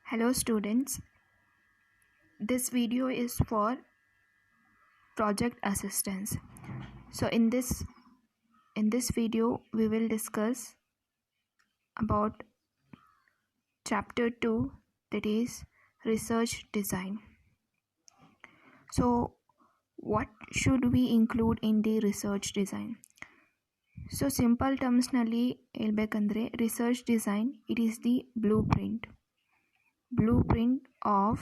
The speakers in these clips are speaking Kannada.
Hello students, this video is for project assistance. So in this video we will discuss about chapter 2, that is research design. So what should we include in the research design? So simple terms nalli helbekandre research design, it is the blueprint of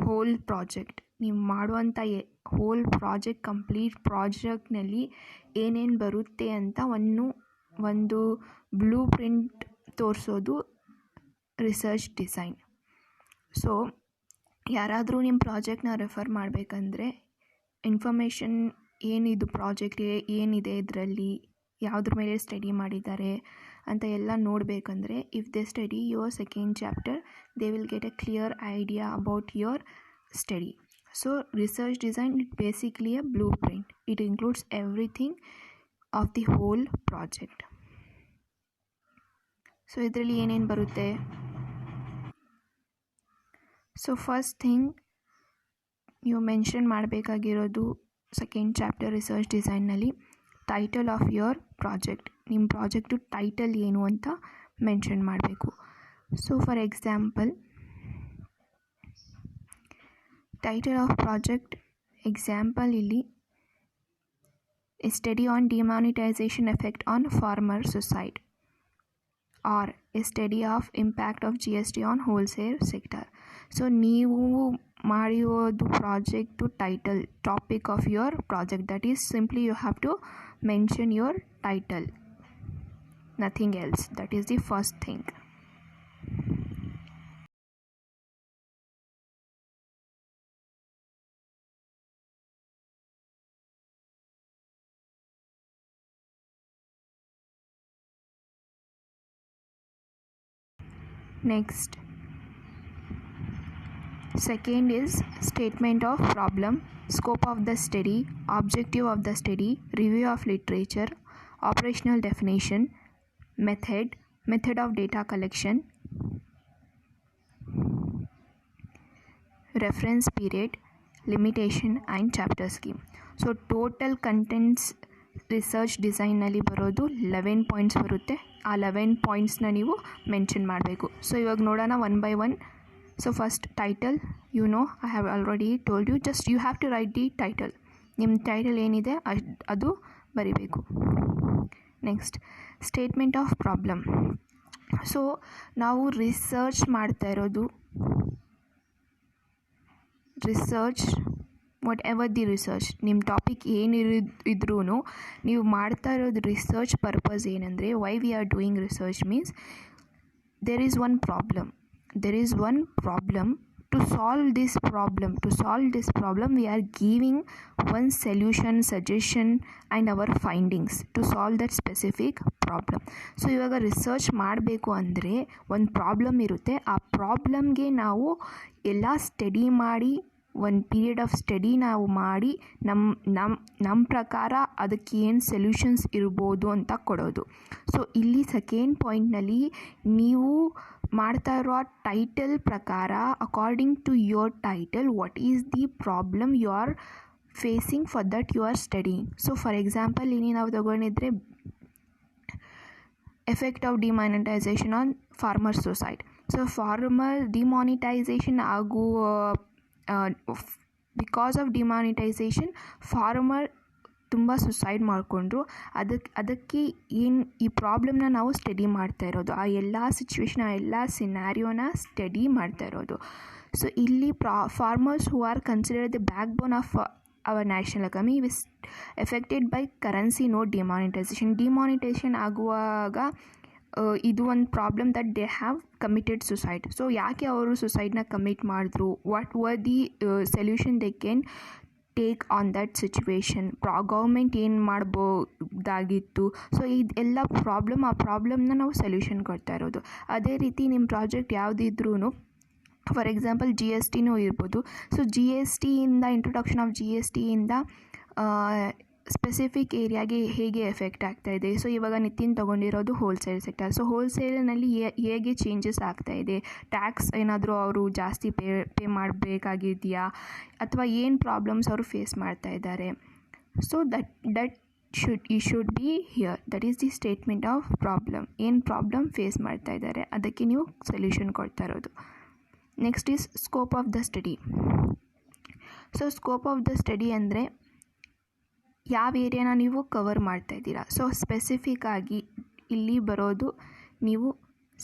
whole project. ನೀವು ಮಾಡುವಂಥ ಹೋಲ್ ಪ್ರಾಜೆಕ್ಟ್, ಕಂಪ್ಲೀಟ್ ಪ್ರಾಜೆಕ್ಟ್ನಲ್ಲಿ ಏನೇನು ಬರುತ್ತೆ ಅಂತ ಒಂದು ಬ್ಲೂ ಪ್ರಿಂಟ್ ತೋರಿಸೋದು ರಿಸರ್ಚ್ ಡಿಸೈನ್. ಸೊ ಯಾರಾದರೂ ನಿಮ್ಮ ಪ್ರಾಜೆಕ್ಟ್ನ ರೆಫರ್ ಮಾಡಬೇಕಂದ್ರೆ ಇನ್ಫಾರ್ಮೇಷನ್ ಏನಿದು ಪ್ರಾಜೆಕ್ಟ್ ಏನಿದೆ, ಇದರಲ್ಲಿ ಯಾವುದ್ರ ಮೇಲೆ ಸ್ಟಡಿ ಮಾಡಿದ್ದಾರೆ ಅಂತ ಎಲ್ಲ ನೋಡಬೇಕಂದ್ರೆ if they study your second chapter they will get a clear idea about your study. So research design it basically a blueprint. It includes everything of the whole project. So ಇದರಲ್ಲಿ ಏನೇನು ಬರುತ್ತೆ? ಸೊ ಫಸ್ಟ್ ಥಿಂಗ್ ನೀವು ಮೆನ್ಷನ್ ಮಾಡಬೇಕಾಗಿರೋದು second chapter research ಡಿಸೈನ್ನಲ್ಲಿ title of your project. ನಿಮ್ಮ ಪ್ರಾಜೆಕ್ಟು ಟೈಟಲ್ ಏನು ಅಂತ ಮೆನ್ಷನ್ ಮಾಡಬೇಕು. So for example, title of project example ಇಲ್ಲಿ a study on demonetisation effect on farmer suicide or a study of impact of GST on wholesale sector. So ನೀವು ಮಾಡಿರೋದು project title, topic of your project, that is simply you have to mention your title, nothing else. That is the first thing. Next, second is statement of problem, scope of the study, objective of the study, review of literature, operational definition, method of data collection, reference period, limitation and chapter scheme. So total contents research ಡಿಸೈನ್ನಲ್ಲಿ ಬರೋದು 11 ಪಾಯಿಂಟ್ಸ್ ಬರುತ್ತೆ. ಆ 11 ಪಾಯಿಂಟ್ಸ್ನ ನೀವು ಮೆನ್ಷನ್ ಮಾಡಬೇಕು. ಸೊ ಇವಾಗ ನೋಡೋಣ one by one. So first title, you know I have already told you, just you have to write the title. ನಿಮ್ಮ ಟೈಟಲ್ ಏನಿದೆ ಅದು ಬರಿಬೇಕು. Next, statement of problem. So ನಾವು ರಿಸರ್ಚ್ ಮಾಡ್ತಾ ಇರೋದು ವಾಟ್ ಎವರ್ ದಿ ರಿಸರ್ಚ್, ನಿಮ್ಮ ಟಾಪಿಕ್ ಏನಿದ್ರೂ ನೀವು ಮಾಡ್ತಾ ಇರೋದು ರಿಸರ್ಚ್ ಪರ್ಪಸ್ ಏನಂದರೆ, why we are doing research means there is one problem. To solve this problem we are giving one solution, suggestion and our findings to solve that specific problem. So ಇವಾಗ ರಿಸರ್ಚ್ ಮಾಡಬೇಕು ಅಂದರೆ ಒಂದು ಪ್ರಾಬ್ಲಮ್ ಇರುತ್ತೆ. ಆ ಪ್ರಾಬ್ಲಮ್ಗೆ ನಾವು ಎಲ್ಲ ಸ್ಟಡಿ ಮಾಡಿ, ಒಂದು ಪೀರಿಯಡ್ ಆಫ್ ಸ್ಟಡಿ ನಾವು ಮಾಡಿ ನಮ್ಮ ಪ್ರಕಾರ ಅದಕ್ಕೆ ಏನು ಸೊಲ್ಯೂಷನ್ಸ್ ಇರ್ಬೋದು ಅಂತ ಕೊಡೋದು. ಸೊ ಇಲ್ಲಿ ಸೆಕೆಂಡ್ ಪಾಯಿಂಟ್ನಲ್ಲಿ ನೀವು ಮಾಡ್ತಾ ಇರೋ ಟೈಟಲ್ ಪ್ರಕಾರ, according to your title, what is the problem you are facing for that you are studying. So for example ಇಲ್ಲಿ ನಾವು ತಗೊಂಡಿದ್ರೆ effect of demonetisation on farmer suicide. So farmer demonetisation ಆಗುವ ಬಿಕಾಸ್ ಆಫ್ ಡಿಮಾನಿಟೈಸೇಷನ್ ಫಾರ್ಮರ್ ತುಂಬ ಸುಸೈಡ್ ಮಾಡಿಕೊಂಡ್ರು. ಅದಕ್ಕೆ ಏನು ಈ ಪ್ರಾಬ್ಲಮ್ನ ನಾವು ಸ್ಟಡಿ ಮಾಡ್ತಾ ಇರೋದು, ಆ ಎಲ್ಲ ಸಿಚುವೇಶನ್, ಆ ಎಲ್ಲ ಸಿನಾರಿಯೋನ ಸ್ಟಡಿ ಮಾಡ್ತಾ ಇರೋದು. ಸೊ ಇಲ್ಲಿ farmers who are considered the backbone of our national economy was affected by currency note demonetisation ಆಗುವಾಗ ಇದು ಒಂದು problem that they have committed suicide. So ಯಾಕೆ ಅವರು ಸುಸೈಡ್ನ ಕಮಿಟ್ ಮಾಡಿದ್ರು, what were the solution they can take on that situation, government ಏನು ಮಾಡ್ಬೋದಾಗಿತ್ತು. ಸೊ ಇದೆಲ್ಲ ಪ್ರಾಬ್ಲಮ್, ಆ ಪ್ರಾಬ್ಲಮ್ನ ನಾವು ಸೊಲ್ಯೂಷನ್ ಕೊಡ್ತಾ ಇರೋದು. ಅದೇ ರೀತಿ ನಿಮ್ಮ ಪ್ರಾಜೆಕ್ಟ್ ಯಾವುದಿದ್ರೂ, ಫಾರ್ ಎಕ್ಸಾಂಪಲ್ GST ಇರ್ಬೋದು. ಸೊ GST ಇಂದ, ಇಂಟ್ರೊಡಕ್ಷನ್ ಆಫ್ GST ಇಂದ ಸ್ಪೆಸಿಫಿಕ್ ಏರಿಯಾಗೆ ಹೇಗೆ ಎಫೆಕ್ಟ್ ಆಗ್ತಾಯಿದೆ. ಸೊ ಇವಾಗ ನಿತಿನ್ ತೊಗೊಂಡಿರೋದು ಹೋಲ್ಸೇಲ್ ಸೆಕ್ಟರ್. ಸೊ ಹೋಲ್ಸೇಲ್ನಲ್ಲಿ ಹೇಗೆ ಚೇಂಜಸ್ ಆಗ್ತಾಯಿದೆ, ಟ್ಯಾಕ್ಸ್ ಏನಾದರೂ ಅವರು ಜಾಸ್ತಿ ಪೇ ಮಾಡಬೇಕಾಗಿದೆಯಾ, ಅಥವಾ ಏನು ಪ್ರಾಬ್ಲಮ್ಸ್ ಅವರು ಫೇಸ್ ಮಾಡ್ತಾ ಇದ್ದಾರೆ. So that should be here. That is the statement of problem. ಏನು ಪ್ರಾಬ್ಲಮ್ ಫೇಸ್ ಮಾಡ್ತಾ ಇದ್ದಾರೆ ಅದಕ್ಕೆ ನೀವು ಸೊಲ್ಯೂಷನ್ ಕೊಡ್ತಾ ಇರೋದು. Next is scope of the study. So scope of the study ಅಂದರೆ ಯಾವ ಏರಿಯಾನ ನೀವು ಕವರ್ ಮಾಡ್ತಾಯಿದ್ದೀರಾ. ಸೊ ಸ್ಪೆಸಿಫಿಕ್ ಆಗಿ ಇಲ್ಲಿ ಬರೋದು, ನೀವು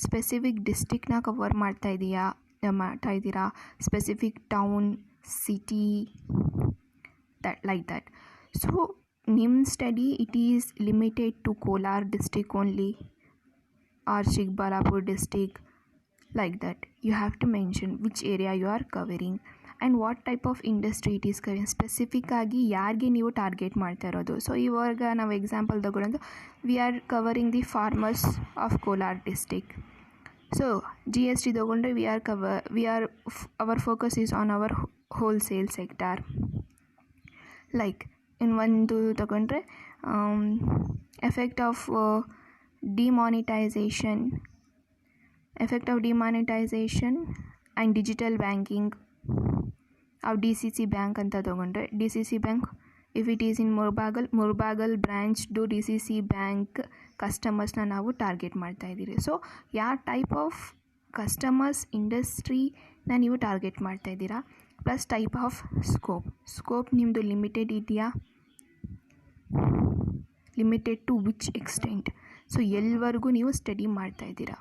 ಸ್ಪೆಸಿಫಿಕ್ ಡಿಸ್ಟ್ರಿಕ್ಟ್ನ ಕವರ್ ಮಾಡ್ತಾ ಇದ್ದೀರಾ, specific town, city, like that. So ನಿಮ್ಮ study it is limited to Kolar district only or Chikkaballapura district, like that. You have to mention which area you are covering and what type of industry it is covering. Specific ಆಗಿ ಯಾರಿಗೆ ನೀವು ಟಾರ್ಗೆಟ್ ಮಾಡ್ತಾ ಇರೋದು. ಸೊ ಇವಾಗ ನಾವು ಎಕ್ಸಾಂಪಲ್ ತಗೊಳ್ಳೋದು, we are covering the farmers of Kolar district. So GST ತಗೊಂಡ್ರೆ our focus is on our wholesale sector. Like ಒಂದು ತಗೊಂಡ್ರೆ effect of demonetisation and digital banking of DCC bank ಅಂತ ತೊಗೊಂಡ್ರೆ, DCC bank if it is in Mulbagal branch do DCC bank ಕಸ್ಟಮರ್ಸ್ನ ನಾವು ಟಾರ್ಗೆಟ್ ಮಾಡ್ತಾಯಿದ್ದೀರಿ. ಸೊ ಯಾವ ಟೈಪ್ ಆಫ್ ಕಸ್ಟಮರ್ಸ್, ಇಂಡಸ್ಟ್ರಿನ ನೀವು ಟಾರ್ಗೆಟ್ ಮಾಡ್ತಾಯಿದ್ದೀರಾ, ಪ್ಲಸ್ ಟೈಪ್ ಆಫ್ ಸ್ಕೋಪ್ ನಿಮ್ಮದು ಲಿಮಿಟೆಡ್ ಇದೆಯಾ, limited to which extent. So ಎಲ್ಲಿವರೆಗೂ ನೀವು ಸ್ಟಡಿ ಮಾಡ್ತಾಯಿದ್ದೀರಾ.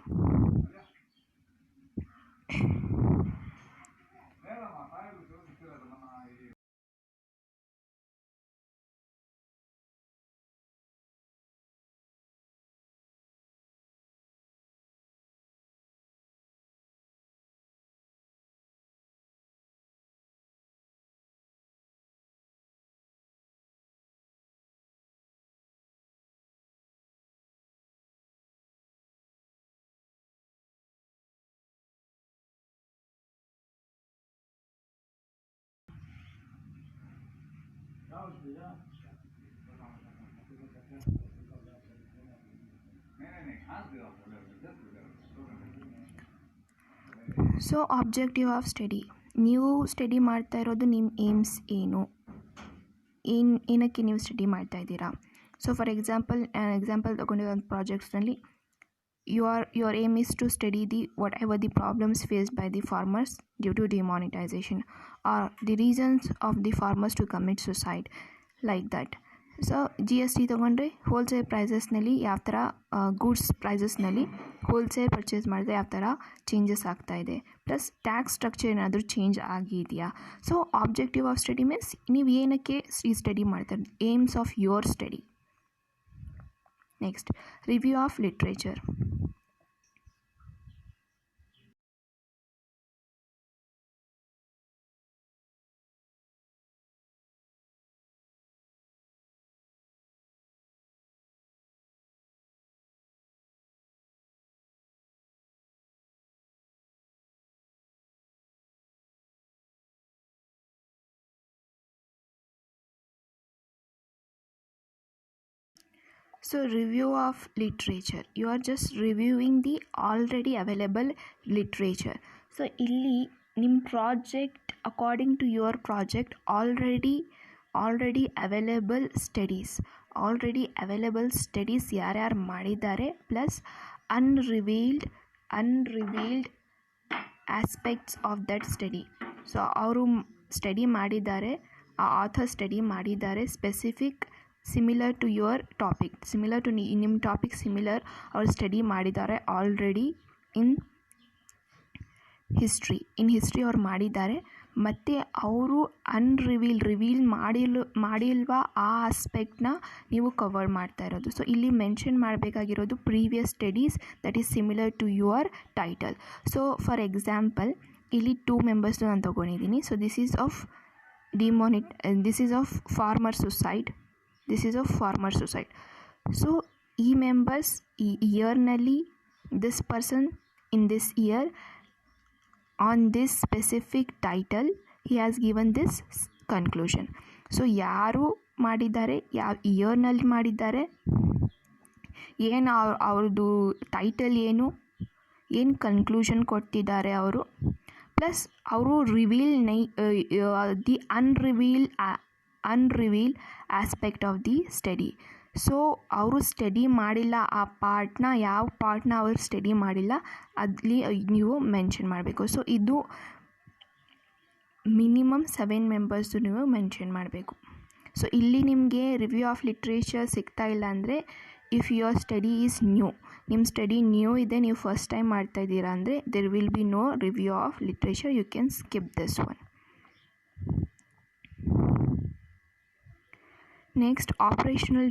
ಸೊ ಆಬ್ಜೆಕ್ಟಿವ್ ಆಫ್ ಸ್ಟಡಿ, ನೀವು ಸ್ಟಡಿ ಮಾಡ್ತಾ ಇರೋದು ನಿಮ್ಮ ಏಮ್ಸ್ ಏನಕ್ಕೆ ನೀವು ಸ್ಟಡಿ ಮಾಡ್ತಾ ಇದ್ದೀರಾ. ಸೊ ಫಾರ್ ಎಕ್ಸಾಂಪಲ್ ತಗೊಂಡಿರೋ ಒಂದು ಪ್ರಾಜೆಕ್ಟ್ಸ್ನಲ್ಲಿ your aim is to study whatever the problems faced by the farmers due to demonetization or the reasons of the farmers to commit suicide, like that. So GST ತೊಗೊಂಡ್ರೆ ಹೋಲ್ಸೇಲ್ ಪ್ರೈಸಸ್ನಲ್ಲಿ ಯಾವ ಥರ ಗೂಡ್ಸ್ ಪ್ರೈಸಸ್ನಲ್ಲಿ ಹೋಲ್ಸೇಲ್ ಪರ್ಚೇಸ್ ಮಾಡಿದ್ರೆ ಯಾವ ಥರ ಚೇಂಜಸ್ ಆಗ್ತಾಯಿದೆ, ಪ್ಲಸ್ ಟ್ಯಾಕ್ಸ್ ಸ್ಟ್ರಕ್ಚರ್ ಏನಾದರೂ ಚೇಂಜ್ ಆಗಿದೆಯಾ. So objective of study means ನೀವು ಏನಕ್ಕೆ ಈ ಸ್ಟಡಿ ಮಾಡ್ತಾರೆ, aims of your study. Next, review of literature. So review of literature, you are just reviewing the already available literature. So ಇಲ್ಲಿ ನಿಮ್ಮ project, according to your project already available studies ಯಾರ್ಯಾರು ಮಾಡಿದ್ದಾರೆ, plus unrevealed aspects of that study. So ಅವರು ಸ್ಟಡಿ ಮಾಡಿದ್ದಾರೆ, ಆ ಆಥರ್ ಸ್ಟಡಿ ಮಾಡಿದ್ದಾರೆ, specific similar to your topic, similar to ನಿಮ್ಮ ಟಾಪಿಕ್ ಸಿಮಿಲರ್ ಅವ್ರು ಸ್ಟಡಿ ಮಾಡಿದ್ದಾರೆ ಆಲ್ರೆಡಿ ಇನ್ ಹಿಸ್ಟ್ರಿ ಅವ್ರು ಮಾಡಿದ್ದಾರೆ. ಮತ್ತು ಅವರು ರಿವೀಲ್ ಮಾಡಿಲ್ವಾ ಆ ಆಸ್ಪೆಕ್ಟ್ನ ನೀವು ಕವರ್ ಮಾಡ್ತಾ ಇರೋದು. ಸೊ ಇಲ್ಲಿ ಮೆನ್ಷನ್ ಮಾಡಬೇಕಾಗಿರೋದು previous studies that is similar to your title. So for example ಇಲ್ಲಿ 2 ಮೆಂಬರ್ಸ್ದು ನಾನು ತೊಗೊಂಡಿದ್ದೀನಿ. So this is of farmer suicide. So ಈ ಮೆಂಬರ್ಸ್ ಈ ಇಯರ್ನಲ್ಲಿ this person in this year on this specific title he has given this conclusion. So ಯಾರು ಮಾಡಿದ್ದಾರೆ, ಯಾವ ಇಯರ್ನಲ್ಲಿ ಮಾಡಿದ್ದಾರೆ, ಏನು ಅವ್ರದ್ದು ಟೈಟಲ್ ಏನು ಕನ್ಕ್ಲೂಷನ್ ಕೊಡ್ತಿದ್ದಾರೆ ಅವರು, ಪ್ಲಸ್ ಅವರು the unreveal aspect of the study. So ಅವರು ಸ್ಟಡಿ ಮಾಡಿಲ್ಲ ಆ ಪಾರ್ಟ್ನ, ಯಾವ ಪಾರ್ಟ್ನ ಅವರು ಸ್ಟಡಿ ಮಾಡಿಲ್ಲ ಅಲ್ಲಿ ನೀವು ಮೆನ್ಷನ್ ಮಾಡಬೇಕು. ಸೊ ಇದು ಮಿನಿಮಮ್ 7 ಮೆಂಬರ್ಸು ನೀವು ಮೆನ್ಷನ್ ಮಾಡಬೇಕು. ಸೊ ಇಲ್ಲಿ ನಿಮಗೆ ರಿವ್ಯೂ ಆಫ್ ಲಿಟ್ರೇಚರ್ ಸಿಗ್ತಾ ಇಲ್ಲ ಅಂದರೆ, if your study is new, ನಿಮ್ಮ ಸ್ಟಡಿ ನ್ಯೂ ಇದೆ, ನೀವು ಫಸ್ಟ್ ಟೈಮ್ ಮಾಡ್ತಾ ಇದ್ದೀರಾ ಅಂದರೆ there will be no review of literature, you can skip this one. Next operational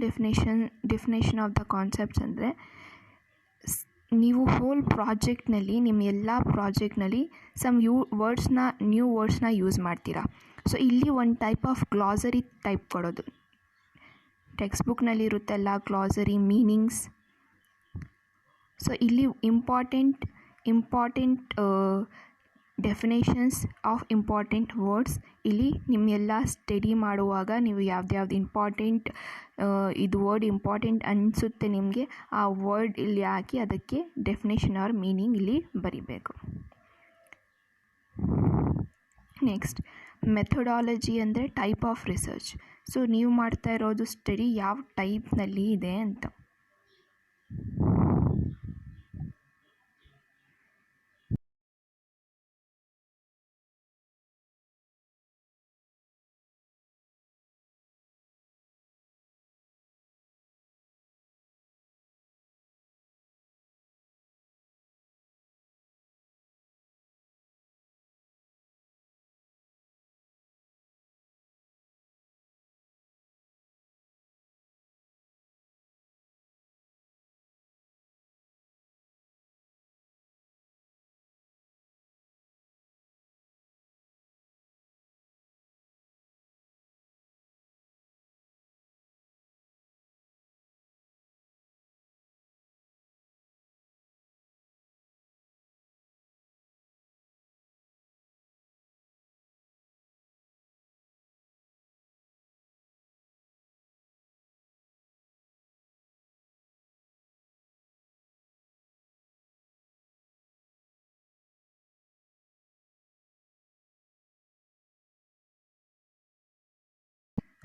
definition of the concepts ಅಂದರೆ, ನೀವು ಹೋಲ್ ಪ್ರಾಜೆಕ್ಟ್ನಲ್ಲಿ, ನಿಮ್ಮ ಎಲ್ಲ ಪ್ರಾಜೆಕ್ಟ್ನಲ್ಲಿ ಸಮ್ ನ್ಯೂ ವರ್ಡ್ಸ್ನ ಯೂಸ್ ಮಾಡ್ತೀರಾ. ಸೊ ಇಲ್ಲಿ ಒಂದು ಟೈಪ್ ಆಫ್ ಗ್ಲಾಸರಿ ಟೈಪ್ ಕೊಡೋದು, ಟೆಕ್ಸ್ಟ್ ಬುಕ್ನಲ್ಲಿ ಇರುತ್ತಲ್ಲ ಗ್ಲಾಸರಿ ಮೀನಿಂಗ್ಸ್. ಸೊ ಇಲ್ಲಿ important definitions of important words, ಇಲ್ಲಿ ನಿಮ್ಮೆಲ್ಲ ಸ್ಟಡಿ ಮಾಡುವಾಗ ನೀವು ಯಾವ್ದು ಇಂಪಾರ್ಟೆಂಟ್ ಇದು ವರ್ಡ್ ಇಂಪಾರ್ಟೆಂಟ್ ಅನಿಸುತ್ತೆ ನಿಮಗೆ, ಆ ವರ್ಡ್ ಇಲ್ಲಿ ಹಾಕಿ ಅದಕ್ಕೆ ಡೆಫಿನೇಷನ್ ಆರ್ ಮೀನಿಂಗ್ ಇಲ್ಲಿ ಬರಿಬೇಕು. ನೆಕ್ಸ್ಟ್ ಮೆಥಡಾಲಜಿ ಅಂದರೆ ಟೈಪ್ ಆಫ್ ರಿಸರ್ಚ್. ಸೊ ನೀವು ಮಾಡ್ತಾ ಇರೋದು ಸ್ಟಡಿ ಯಾವ ಟೈಪ್ನಲ್ಲಿ ಇದೆ ಅಂತ.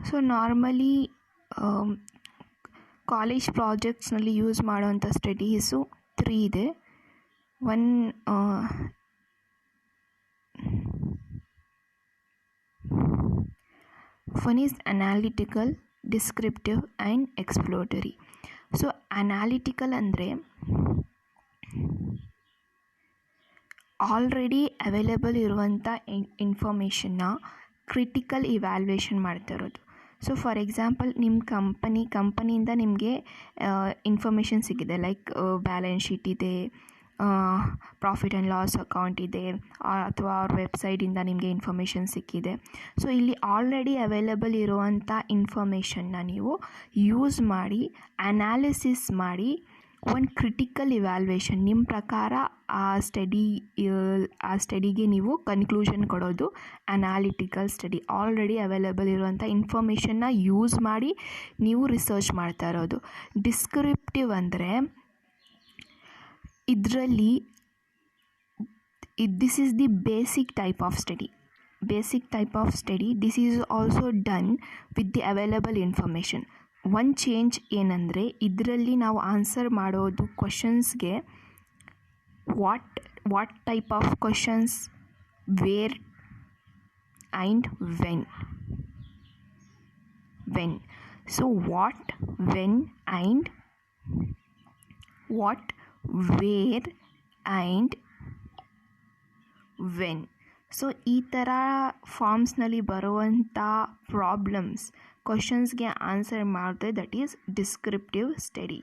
ಸೊ ನಾರ್ಮಲಿ ಕಾಲೇಜ್ ಪ್ರಾಜೆಕ್ಟ್ಸ್ನಲ್ಲಿ ಯೂಸ್ ಮಾಡೋವಂಥ ಸ್ಟಡೀಸು 3 ಇದೆ. One is analytical, descriptive and exploratory. So analytical ಅಂದರೆ ಆಲ್ರೆಡಿ ಅವೈಲೇಬಲ್ ಇರುವಂಥ ಇನ್ಫಾರ್ಮೇಷನ್ನ ಕ್ರಿಟಿಕಲ್ ಇವ್ಯಾಲ್ಯೂಯೇಷನ್ ಮಾಡ್ತಾ ಇರೋದು. ಸೊ ಫಾರ್ ಎಕ್ಸಾಂಪಲ್, ನಿಮ್ಮ ಕಂಪನಿಯಿಂದ ನಿಮಗೆ ಇನ್ಫಾರ್ಮೇಷನ್ ಸಿಕ್ಕಿದೆ, ಲೈಕ್ ಬ್ಯಾಲೆನ್ಸ್ ಶೀಟ್ ಇದೆ, ಪ್ರಾಫಿಟ್ ಆ್ಯಂಡ್ ಲಾಸ್ ಅಕೌಂಟ್ ಇದೆ, ಅಥವಾ ಅವ್ರ ವೆಬ್ಸೈಟಿಂದ ನಿಮಗೆ ಇನ್ಫಾರ್ಮೇಷನ್ ಸಿಕ್ಕಿದೆ. ಸೊ ಇಲ್ಲಿ ಆಲ್ರೆಡಿ ಅವೈಲೇಬಲ್ ಇರುವಂಥ ಇನ್ಫಾರ್ಮೇಷನ್ನ ನೀವು ಯೂಸ್ ಮಾಡಿ ಅನಾಲಿಸಿಸ್ ಮಾಡಿ ಒಂದು ಕ್ರಿಟಿಕಲ್ ಇವ್ಯಾಲ್ಯೂಯೇಷನ್, ನಿಮ್ಮ ಪ್ರಕಾರ ಆ ಸ್ಟಡಿಗೆ ನೀವು ಕನ್ಕ್ಲೂಷನ್ ಕೊಡೋದು ಅನಾಲಿಟಿಕಲ್ ಸ್ಟಡಿ. ಆಲ್ರೆಡಿ ಅವೈಲೇಬಲ್ ಇರುವಂಥ ಇನ್ಫಾರ್ಮೇಷನ್ನ ಯೂಸ್ ಮಾಡಿ ನೀವು ರಿಸರ್ಚ್ ಮಾಡ್ತಾ ಇರೋದು. ಡಿಸ್ಕ್ರಿಪ್ಟಿವ್ ಅಂದರೆ ಇದರಲ್ಲಿ this is the basic type of study. This is also done with the available information. ಒಂದು ಚೇಂಜ್ ಏನಂದರೆ, ಇದರಲ್ಲಿ ನಾವು ಆನ್ಸರ್ ಮಾಡೋದು ಕ್ವಶನ್ಸ್ಗೆ what type of questions, where and when. So what, when and what, where and when. So ಈ ಥರ ಫಾರ್ಮ್ಸ್ನಲ್ಲಿ ಬರುವಂಥ ಪ್ರಾಬ್ಲಮ್ಸ್, ಕ್ವಶನ್ಸ್ಗೆ ಆನ್ಸರ್ ಮಾಡಿದ್ರೆ that is descriptive study.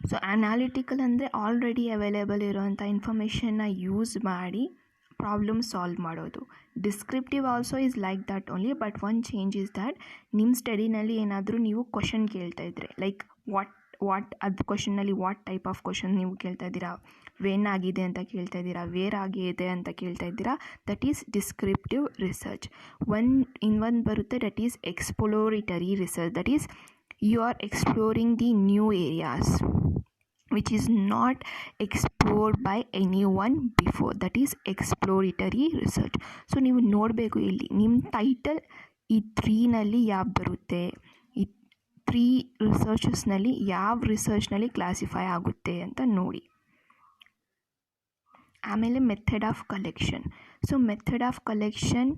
So analytical ಅಂದರೆ ಆಲ್ರೆಡಿ ಅವೈಲೇಬಲ್ ಇರುವಂಥ ಇನ್ಫಾರ್ಮೇಷನ್ನ ಯೂಸ್ ಮಾಡಿ ಪ್ರಾಬ್ಲಮ್ ಸಾಲ್ವ್ ಮಾಡೋದು. Descriptive also is like that only, but one change is that ನಿಮ್ಮ ಸ್ಟಡಿನಲ್ಲಿ ಏನಾದರೂ ನೀವು ಕ್ವಶನ್ ಕೇಳ್ತಾ ಇದ್ರೆ, ಲೈಕ್ ಅದು ಕ್ವಶನಲ್ಲಿ ವಾಟ್ ಟೈಪ್ ಆಫ್ ಕ್ವಶನ್ ನೀವು ಕೇಳ್ತಾ ಇದ್ದೀರಾ, ವೆನ್ ಆಗಿದೆ ಅಂತ ಕೇಳ್ತಾ ಇದ್ದೀರಾ, ವೇರ್ ಆಗಿದೆ ಅಂತ ಕೇಳ್ತಾ ಇದ್ದೀರಾ, ದಟ್ ಈಸ್ ಡಿಸ್ಕ್ರಿಪ್ಟಿವ್ ರಿಸರ್ಚ್. ಒಂದು ಬರುತ್ತೆ that is exploratory research, that is you are exploring the new areas which is not explored by anyone before, that is exploratory research. So ನೀವು ನೋಡಬೇಕು ಇಲ್ಲಿ ನಿಮ್ಮ ಟೈಟಲ್ ಈ 3ನಲ್ಲಿ ಯಾವ್ದು ಬರುತ್ತೆ, ಈ 3 ರಿಸರ್ಚಸ್ನಲ್ಲಿ ಯಾವ ರಿಸರ್ಚ್ನಲ್ಲಿ ಕ್ಲಾಸಿಫೈ ಆಗುತ್ತೆ ಅಂತ ನೋಡಿ. ಆಮೇಲೆ method of collection. So method of collection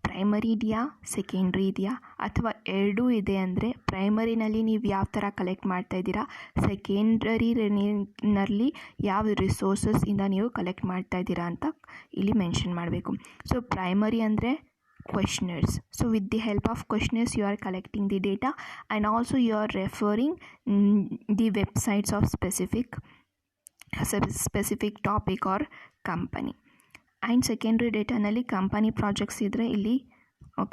primary ಇದೆಯಾ, ಸೆಕೆಂಡ್ರಿ ಇದೆಯಾ, ಅಥವಾ ಎರಡೂ ಇದೆ ಅಂದರೆ ಪ್ರೈಮರಿನಲ್ಲಿ ನೀವು ಯಾವ ಥರ ಕಲೆಕ್ಟ್ ಮಾಡ್ತಾಯಿದ್ದೀರಾ, ಸೆಕೆಂಡ್ರಿನಲ್ಲಿ ಯಾವ ರಿಸೋರ್ಸಸ್ಸಿಂದ ನೀವು ಕಲೆಕ್ಟ್ ಮಾಡ್ತಾಯಿದ್ದೀರಾ ಅಂತ ಇಲ್ಲಿ ಮೆನ್ಷನ್ ಮಾಡಬೇಕು. ಸೊ ಪ್ರೈಮರಿ ಅಂದರೆ questionnaires. So with the help of questionnaires you are collecting the data and also you are referring the websites of specific topic or company. And secondary ಡೇಟಾನಲ್ಲಿ ಕಂಪನಿ ಪ್ರಾಜೆಕ್ಟ್ಸ್ ಇದ್ದರೆ ಇಲ್ಲಿ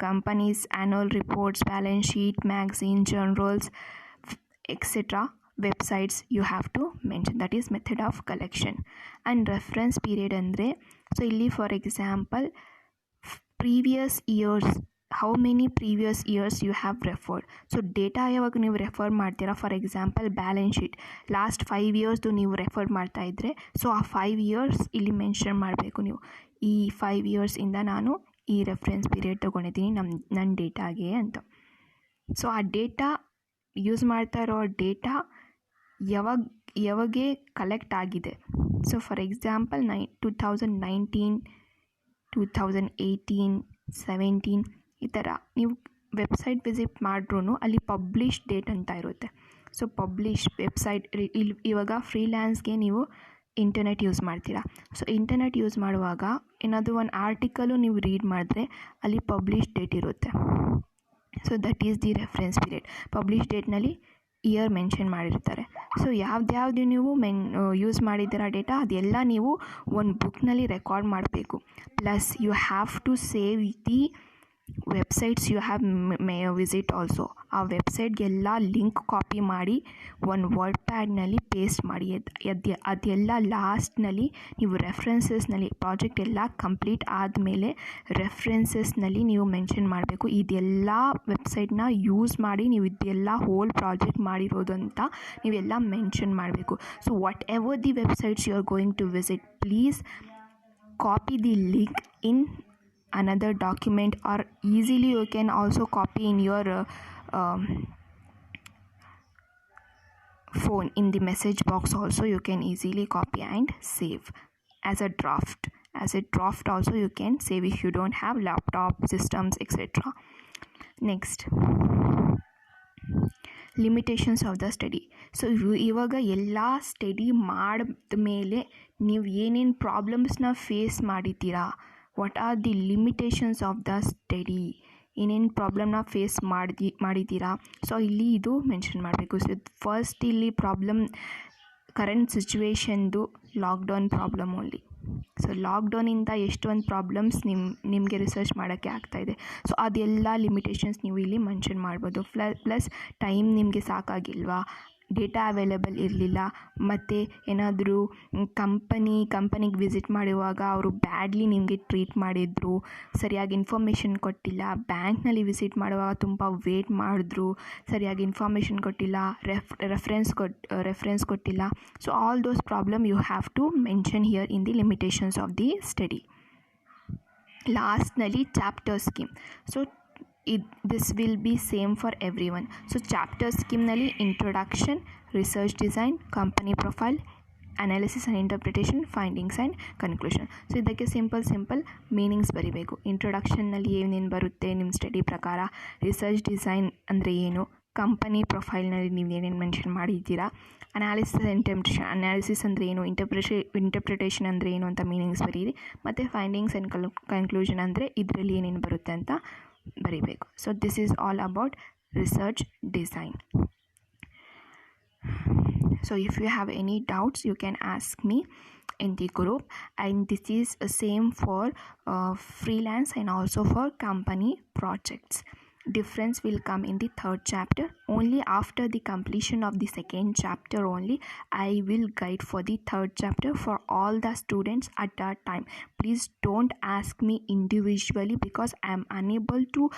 companies annual reports, balance sheet, magazine, journals etcetera websites you have to mention, that is method of collection. And reference period ಅಂದರೆ ಸೊ ಇಲ್ಲಿ for example previous years, how many previous years you have referred. So data ಯಾವಾಗ ನೀವು ರೆಫರ್ ಮಾಡ್ತೀರಾ, for example balance sheet last 5 ಇಯರ್ಸ್ದು ನೀವು ರೆಫರ್ ಮಾಡ್ತಾ ಇದ್ದರೆ ಸೊ ಆ 5 ಇಯರ್ಸ್ ಇಲ್ಲಿ ಮೆನ್ಷನ್ ಮಾಡಬೇಕು ನೀವು, ಈ 5 ಇಯರ್ಸಿಂದ ನಾನು ಈ ರೆಫರೆನ್ಸ್ ಪೀರಿಯಡ್ ತೊಗೊಂಡಿದ್ದೀನಿ ನನ್ನ ಡೇಟಾಗೆ ಅಂತ. ಸೊ ಆ ಡೇಟಾ ಯೂಸ್ ಮಾಡ್ತಾ ಇರೋ ಡೇಟಾ ಯಾವಾಗೆ ಕಲೆಕ್ಟ್ ಆಗಿದೆ. ಸೊ ಫಾರ್ ಎಕ್ಸಾಂಪಲ್ 2019, 2018, 17 ಈ ಥರ ನೀವು ವೆಬ್ಸೈಟ್ ವಿಸಿಟ್ ಮಾಡ್ರೂ ಅಲ್ಲಿ ಪಬ್ಲಿಷ್ ಡೇಟ್ ಅಂತ ಇರುತ್ತೆ. ಸೊ ಪಬ್ಲಿಷ್ ವೆಬ್ಸೈಟ್ ಇವಾಗ ಫ್ರೀಲ್ಯಾನ್ಸ್ಗೆ ನೀವು ಇಂಟರ್ನೆಟ್ ಯೂಸ್ ಮಾಡ್ತೀರಾ. ಸೊ ಇಂಟರ್ನೆಟ್ ಯೂಸ್ ಮಾಡುವಾಗ ಏನಾದರೂ ಒಂದು ಆರ್ಟಿಕಲು ನೀವು ರೀಡ್ ಮಾಡಿದ್ರೆ ಅಲ್ಲಿ ಪಬ್ಲಿಷ್ ಡೇಟ್ ಇರುತ್ತೆ. So that is the reference period. Publish ಡೇಟ್ನಲ್ಲಿ ಇಯರ್ ಮೆನ್ಷನ್ ಮಾಡಿರ್ತಾರೆ. ಸೊ ಯಾವ್ದು ನೀವು ಯೂಸ್ ಮಾಡಿದ್ದೀರ ಡೇಟಾ ಅದೆಲ್ಲ ನೀವು ಒಂದು ಬುಕ್ನಲ್ಲಿ ರೆಕಾರ್ಡ್ ಮಾಡಬೇಕು. Plus you have to save the websites you have visit also. ಆ ವೆಬ್ಸೈಟ್ಗೆಲ್ಲ ಲಿಂಕ್ ಕಾಪಿ ಮಾಡಿ ಒಂದು ವರ್ಡ್ ಪ್ಯಾಡ್ನಲ್ಲಿ ಪೇಸ್ಟ್ ಮಾಡಿ. ಅದೆಲ್ಲ ಲಾಸ್ಟ್ನಲ್ಲಿ ನೀವು ರೆಫರೆನ್ಸಸ್ನಲ್ಲಿ ಪ್ರಾಜೆಕ್ಟ್ ಎಲ್ಲ ಕಂಪ್ಲೀಟ್ ಆದಮೇಲೆ ರೆಫರೆನ್ಸಸ್ನಲ್ಲಿ ನೀವು ಮೆನ್ಷನ್ ಮಾಡಬೇಕು, ಇದೆಲ್ಲ ವೆಬ್ಸೈಟ್ನ ಯೂಸ್ ಮಾಡಿ ನೀವು ಇದೆಲ್ಲ ಹೋಲ್ ಪ್ರಾಜೆಕ್ಟ್ ಮಾಡಿರೋದು ಅಂತ ನೀವೆಲ್ಲ ಮೆನ್ಷನ್ ಮಾಡಬೇಕು. So whatever the websites you are going to visit, please copy the link in another document, or easily you can also copy in your phone, in the message box also you can easily copy and save as a draft also you can save if you don't have laptop systems etc. Next, limitations of the study. So ಇವಾಗ ಎಲ್ಲ ಸ್ಟಡಿ ಮಾಡಿದ ಮೇಲೆ ನೀವು ಏನೇನು ಪ್ರಾಬ್ಲಮ್ಸ್ನ ಫೇಸ್ ಮಾಡಿದ್ದೀರಾ, what are the limitations of the study, ಏನೇನು ಪ್ರಾಬ್ಲಮ್ನ ಫೇಸ್ ಮಾಡಿದ್ದೀರಾ. ಸೊ ಇಲ್ಲಿ ಇದು ಮೆನ್ಷನ್ ಮಾಡಬೇಕು. ಸೊ ಫಸ್ಟ್ ಇಲ್ಲಿ ಪ್ರಾಬ್ಲಮ್ ಕರೆಂಟ್ ಸಿಚುವೇಶನ್ದು ಲಾಕ್ಡೌನ್ ಪ್ರಾಬ್ಲಮ್ ಓನ್ಲಿ. ಸೊ ಲಾಕ್ಡೌನಿಂದ ಎಷ್ಟೊಂದು ಪ್ರಾಬ್ಲಮ್ಸ್ ನಿಮಗೆ ರಿಸರ್ಚ್ ಮಾಡೋಕ್ಕೆ ಆಗ್ತಾಯಿದೆ. ಸೊ ಅದೆಲ್ಲ ಲಿಮಿಟೇಷನ್ಸ್ ನೀವು ಇಲ್ಲಿ ಮೆನ್ಷನ್ ಮಾಡ್ಬೋದು. ಪ್ಲಸ್ ಟೈಮ್ ನಿಮಗೆ ಸಾಕಾಗಿಲ್ವಾ, ಡೇಟಾ ಅವೈಲೇಬಲ್ ಇರಲಿಲ್ಲ, ಮತ್ತು ಏನಾದರೂ ಕಂಪನಿಗೆ ವಿಸಿಟ್ ಮಾಡುವಾಗ ಅವರು ಬ್ಯಾಡ್ಲಿ ನಿಮಗೆ ಟ್ರೀಟ್ ಮಾಡಿದರು, ಸರಿಯಾಗಿ ಇನ್ಫಾರ್ಮೇಷನ್ ಕೊಟ್ಟಿಲ್ಲ, ಬ್ಯಾಂಕ್ನಲ್ಲಿ ಮಾಡುವಾಗ ತುಂಬ ವೇಟ್ ಮಾಡಿದ್ರು, ಸರಿಯಾಗಿ ಇನ್ಫಾರ್ಮೇಷನ್ ಕೊಟ್ಟಿಲ್ಲ, ರೆಫರೆನ್ಸ್ ಕೊಟ್ಟಿಲ್ಲ. So all those problem you have to mention here in the limitations of the study. ಲಾಸ್ಟ್ನಲ್ಲಿ chapter scheme. So this will be same for everyone. So chapter ಸ್ಕೀಮ್ನಲ್ಲಿ introduction, research design, company profile, analysis and interpretation, findings and conclusion. So ಇದಕ್ಕೆ ಸಿಂಪಲ್ ಮೀನಿಂಗ್ಸ್ ಬರೀಬೇಕು. ಇಂಟ್ರೊಡಕ್ಷನ್ನಲ್ಲಿ ಏನೇನು ಬರುತ್ತೆ ನಿಮ್ಮ ಸ್ಟಡಿ ಪ್ರಕಾರ, ರಿಸರ್ಚ್ ಡಿಸೈನ್ ಅಂದರೆ ಏನು, ಕಂಪನಿ ಪ್ರೊಫೈಲ್ನಲ್ಲಿ ನೀವು ಏನೇನು ಮೆನ್ಷನ್ ಮಾಡಿದ್ದೀರಾ, ಅನಾಲಿಸಿಸ್ ಅಂದರೆ ಏನು, ಇಂಟರ್ಪ್ರಿಟೇಷನ್ ಅಂದರೆ ಏನು ಅಂತ ಮೀನಿಂಗ್ಸ್ ಬರೀರಿ, ಮತ್ತು ಫೈಂಡಿಂಗ್ಸ್ ಆ್ಯಂಡ್ ಕನ್ಕ್ಲೂಷನ್ ಅಂದರೆ ಇದರಲ್ಲಿ ಏನೇನು ಬರುತ್ತೆ ಅಂತ ಬರೀಬೇಕು. So this is all about research design. So if you have any doubts you can ask me in the group, and this is same for freelance and also for company projects. difference will come in the third chapter. Only after the completion of the second chapter only I will guide for the third chapter for all the students at that time. Please don't ask me individually because I am unable to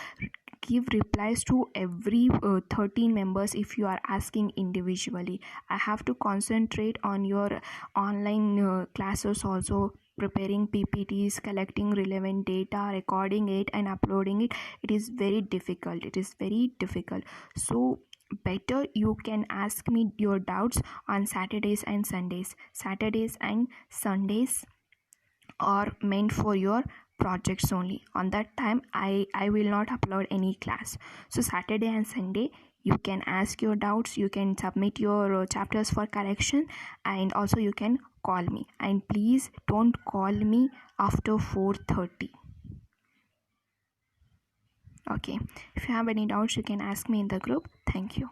give replies to every 13 members. If you are asking individually, I have to concentrate on your online classes also, preparing ppts, collecting relevant data, recording it and uploading it. It is very difficult. So better you can ask me your doubts on Saturdays and Sundays. Saturdays and Sundays are meant for your projects only. On that time I will not upload any class. So Saturday and Sunday you can ask your doubts, you can submit your chapters for correction, and also you can call me. And please don't call me after 4:30. Okay, if you have any doubts you can ask me in the group. Thank you.